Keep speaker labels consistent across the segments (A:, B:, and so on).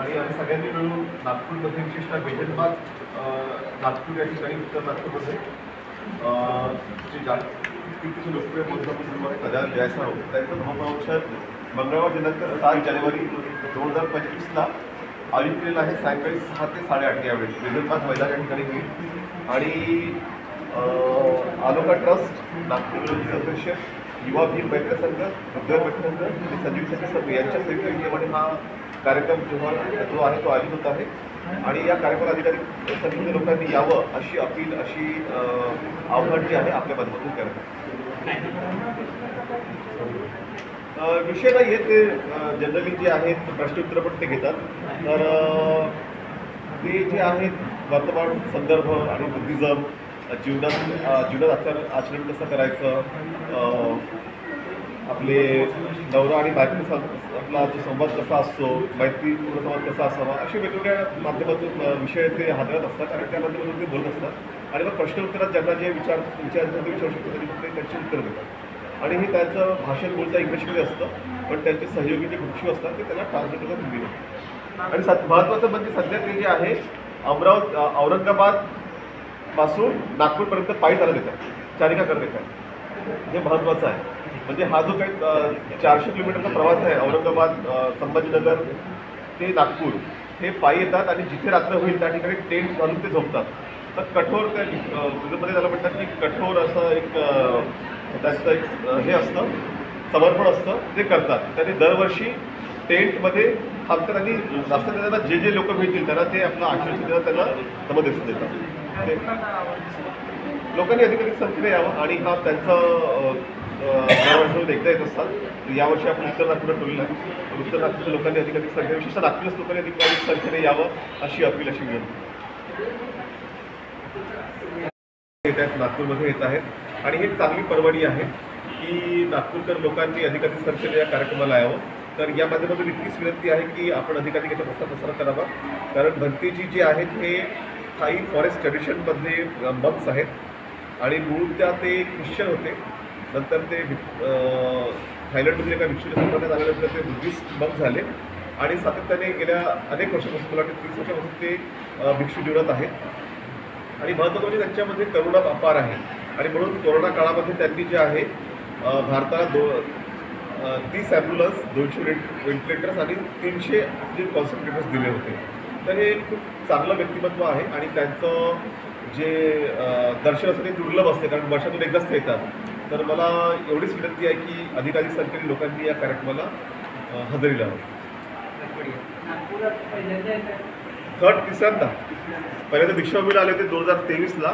A: आणि आम्ही सगळ्यांनी मिळून नागपूरमध्ये विशेषतः बेजनबाग नागपूर या ठिकाणी उत्तर नागपूरमध्ये जे जागतिक लोकप्रिय बौद्ध कल्याण जयसाव त्यांचं धर्मप्रवचन मंगळवार दिनांक 7 जानेवारी 2025ला आयोजित केलेलं आहे. सायंकाळी 6 ते 8:30 यावेळी बेजनबाग मैदान या ठिकाणी होईल. आणि आलोका ट्रस्ट, नागपूर सदस्य, युवा भीम मैत्र संघ, उद्योग संघ आणि संजीव संघ यांच्या संयुक्त विद्यमाने हा कार्यक्रम जो आहे तो आयोजित होत आहे. आणि या कार्यक्रमाला अधिकारी संबंधित लोकांनी यावं अशी अपील, अशी आव्हान जे आहे आपल्या माध्यमातून करत. विषय नाही आहे ते जनरली जे आहेत प्रश्नोत्तर पण ते घेतात. तर ते जे आहेत वर्तमान संदर्भ आणि बुद्धिझम, जीवनात आचरण कसं करायचं, आपले नवरा आणि बायको आपला जो संवाद कसा असतो, मैत्रीपूर्ण संवाद कसा असावा, असे वेगवेगळ्या माध्यमातून विषय ते हाताळत असतात आणि त्या माध्यमातून ते बोलत असतात. आणि मग प्रश्नोत्तरात ज्यांना जे विचारायचं ते विचारू शकतो त्यांनी ते त्यांची उत्तर देतात. आणि हे त्यांचं भाषण बोलता इंग्लिशमध्ये असतं, पण त्यांचे सहयोगी जे भिक्षू असतात ते त्याला ट्रान्सलेटरला हिंदी देतात. आणि महत्त्वाचं म्हणजे सध्या ते जे आहे औरंगाबाद पासून नागपूरपर्यंत पायी चालत येतात, चारिका करत येतात. हे महत्त्वाचं आहे. म्हणजे हा जो काही 400 किलोमीटरचा प्रवास आहे औरंगाबाद संभाजीनगर ते नागपूर, हे पायी येतात आणि जिथे रात्र होईल त्या ठिकाणी टेंट घालून ते झोपतात. तर कठोर त्या गुजरातमध्ये त्याला म्हणतात की कठोर असं एक त्याचं एक हे असतं, समर्पण असतं, ते करतात. त्यांनी दरवर्षी टेंटमध्ये थांबतात आणि जास्त त्यांना जे जे लोक मिळतील त्यांना ते आपलं आश्वासन देतात, त्यांना समदेशन देतात. लोकांनी अधिकाधिक संख्येने यावं आणि हा त्यांचं दरवर्षी एकदा येत असतात. यावर्षी आपण उत्तर नागपूरला ठेवलेलं आहे. उत्तर नागपूरच्या लोकांनी अधिकाधिक संख्या, विशेषतः नागपूरच लोकांनी अधिकाधिक संख्येने यावं अशी अपील, अशी विनंती येत आहेत, नागपूरमध्ये येत आहेत. आणि ही चांगली परवडी आहे की नागपूरकर लोकांनी अधिकाधिक संख्येने या कार्यक्रमाला यावं. तर या माध्यमातून इतकीच विनंती आहे की आपण अधिकाधिक याचा प्रसार करावा. कारण भंतेजी जे आहेत हे थाई फॉरेस्ट ट्रेडिशनमधले मंक्स आहेत आणि मूळत्या ते ख्रिश्चन होते. नंतर ते थायलंडमधील एका भिक्षूला संपर्कात आल्यानंतर ते बुद्धिस्ट मंक झाले आणि सातत्याने गेल्या अनेक वर्षापासून, मला वाटतं 30 वर्षापासून ते भिक्षू जीवनात आहेत. आणि महत्त्वाचं म्हणजे त्यांच्यामध्ये करुणा अपार आहे. आणि म्हणून कोरोना काळामध्ये त्यांनी जे आहे भारताला 30 ॲम्ब्युलन्स, 200 व्हेंटिलेटर्स आणि 300 कॉन्सन्ट्रेटर्स दिले होते. तर हे खूप चांगलं व्यक्तिमत्व आहे आणि त्यांचं जे दर्शन असतं ते दुर्लभ असते, कारण वर्षातून एकदाच ते येतात. तर मला एवढीच विनंती आहे की अधिकाधिक संख्येने लोकांनी या कार्यक्रमाला हजेरी लावावी. तिसऱ्यांदा पहिल्यांदा दीक्षाभूमीला आले होते 2023ला,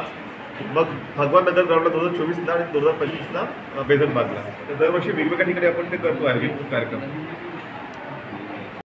A: मग भगवान नगर ग्राउंडला 2024ला आणि 2025ला बेजनबागला. तर दरवर्षी वेगवेगळ्या ठिकाणी आपण ते करतो आहे कार्यक्रम.